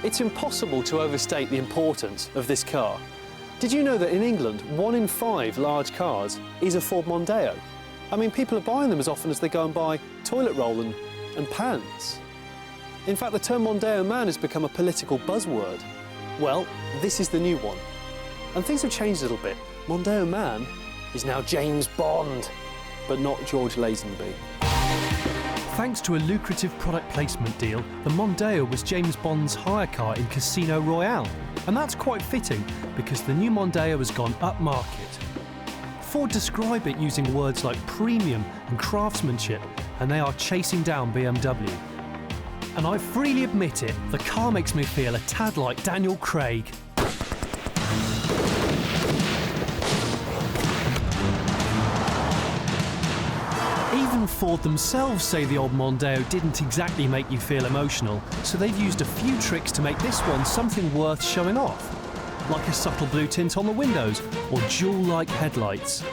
It's impossible to overstate the importance of this car. Did you know that in England, 1 in 5 large cars is a Ford Mondeo? I mean, people are buying them as often as they go and buy toilet roll and pants. In fact, the term Mondeo man has become a political buzzword. Well, this is the new one. And things have changed a little bit. Mondeo man is now James Bond, but not George Lazenby. Thanks to a lucrative product placement deal, the Mondeo was James Bond's hire car in Casino Royale. And that's quite fitting, because the new Mondeo has gone upmarket. Ford describe it using words like premium and craftsmanship, and they are chasing down BMW. And I freely admit it, the car makes me feel a tad like Daniel Craig. Even Ford themselves say the old Mondeo didn't exactly make you feel emotional, so they've used a few tricks to make this one something worth showing off, like a subtle blue tint on the windows or jewel-like headlights.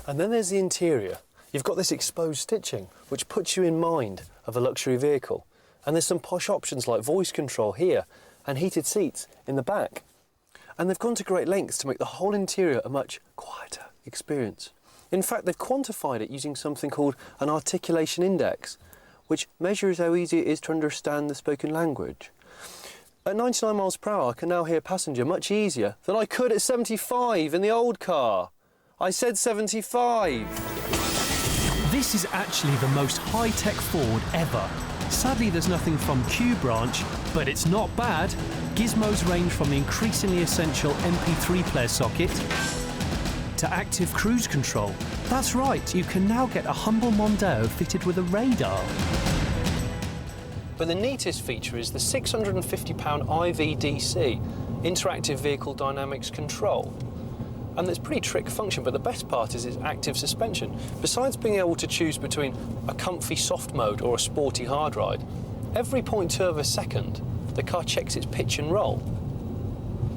And then there's the interior. You've got this exposed stitching, which puts you in mind of a luxury vehicle. And there's some posh options like voice control here and heated seats in the back. And they've gone to great lengths to make the whole interior a much quieter experience. In fact, they've quantified it using something called an articulation index, which measures how easy it is to understand the spoken language. At 99 miles per hour, I can now hear a passenger much easier than I could at 75 in the old car. I said 75. This is actually the most high-tech Ford ever. Sadly, there's nothing from Q branch, but it's not bad. Gizmos range from the increasingly essential MP3 player socket to active cruise control. That's right, you can now get a humble Mondeo fitted with a radar. But the neatest feature is the £650 IVDC, Interactive Vehicle Dynamics Control. And it's pretty trick function, but the best part is its active suspension. Besides being able to choose between a comfy soft mode or a sporty hard ride, every 0.2 of a second, the car checks its pitch and roll.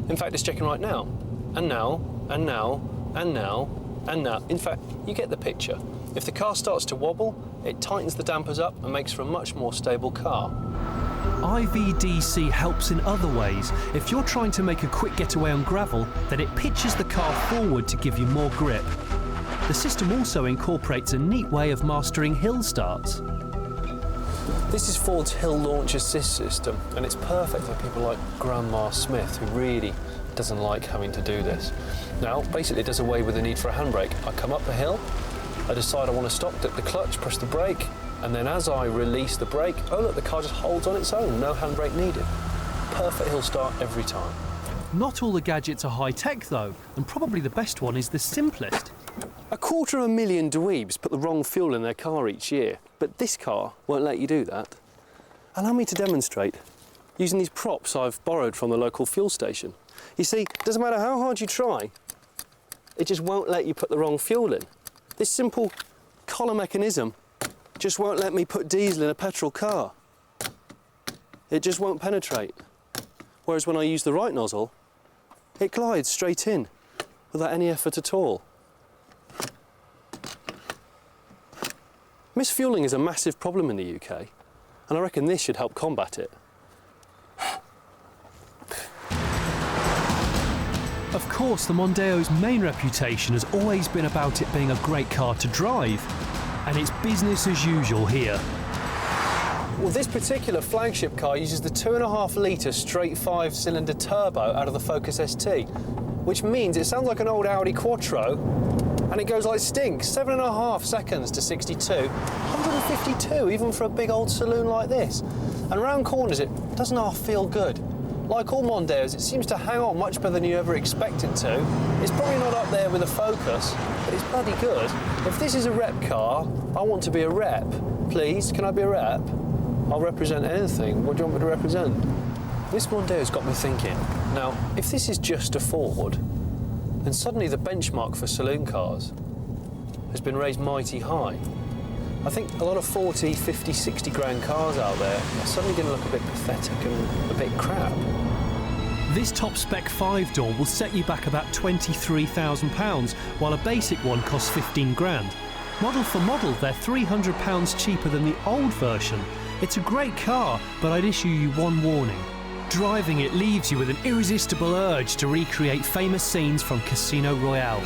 In fact, it's checking right now. And now, and now, and now, and now. In fact, you get the picture. If the car starts to wobble, it tightens the dampers up and makes for a much more stable car. IVDC helps in other ways. If you're trying to make a quick getaway on gravel, then it pitches the car forward to give you more grip. The system also incorporates a neat way of mastering hill starts. This is Ford's Hill Launch Assist system, and it's perfect for people like Grandma Smith, who really doesn't like having to do this. Now, basically it does away with the need for a handbrake. I come up the hill, I decide I want to stop, dip the clutch, press the brake, and then as I release the brake, oh look, the car just holds on its own, no handbrake needed. Perfect hill start every time. Not all the gadgets are high-tech though, and probably the best one is the simplest. 250,000 dweebs put the wrong fuel in their car each year, but this car won't let you do that. Allow me to demonstrate using these props I've borrowed from the local fuel station. You see, it doesn't matter how hard you try, it just won't let you put the wrong fuel in. This simple collar mechanism just won't let me put diesel in a petrol car. It just won't penetrate. Whereas when I use the right nozzle, it glides straight in without any effort at all. Misfueling is a massive problem in the UK, and I reckon this should help combat it. Of course, the Mondeo's main reputation has always been about it being a great car to drive, and it's business as usual here. Well, this particular flagship car uses the 2.5 litre straight 5-cylinder turbo out of the Focus ST, which means it sounds like an old Audi Quattro, and it goes like stink, 7.5 seconds to 62, 152 even for a big old saloon like this. And round corners it doesn't half feel good. Like all Mondeos, it seems to hang on much better than you ever expect it to. It's probably not up there with a Focus, but it's bloody good. If this is a rep car, I want to be a rep. Please, can I be a rep? I'll represent anything. What do you want me to represent? This Mondeo's got me thinking. Now, if this is just a Ford, then suddenly the benchmark for saloon cars has been raised mighty high. I think a lot of 40, 50, 60 grand cars out there are suddenly going to look a bit pathetic and a bit crap. This top spec 5-door will set you back about £23,000, while a basic one costs 15 grand. Model for model, they're £300 cheaper than the old version, It's a great car, but I'd issue you one warning. Driving it leaves you with an irresistible urge to recreate famous scenes from Casino Royale.